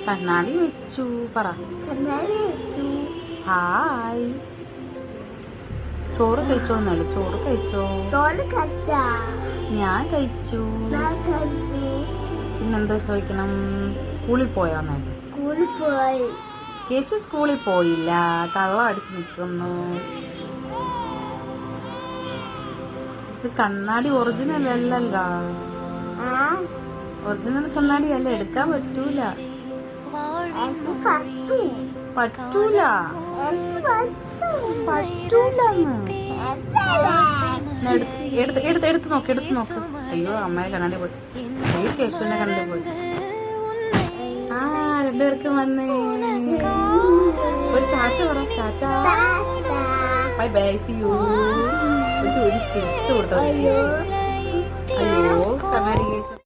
കണ്ണാടി വെച്ചു പറ. ഹായ്. ചോറ് കഴിച്ചോന്നല്ലോ. ചോറ് കഴിച്ചോ? ഞാൻ കഴിച്ചു. പിന്നെന്താ ചോദിക്കണം? സ്കൂളിൽ പോയാന്നേ? കേശു സ്കൂളിൽ പോയില്ല. കള്ളം അടിച്ച് നിൽക്കുന്നു. ഇത് കണ്ണാടി ഒറിജിനൽ അല്ലല്ലോ. ഒറിജിനൽ കണ്ണാടി അല്ല, എടുക്കാൻ പറ്റൂല. പറ്റൂല എടുത്ത് നോക്ക്. അയ്യോ അമ്മയെ കണ്ണാടി പോയി. അയ്യോ കേക്കിന്റെ കണ്ണാടി പോയി. രണ്ടുപേർക്കും വന്നേ. ഒരു ചാറ്റ പറ. ചാറ്റ. Bye bye. See you. ഒരു കിസ് കൊടുത്തോ. അയ്യോ കണ്ണാടി കേക്ക്.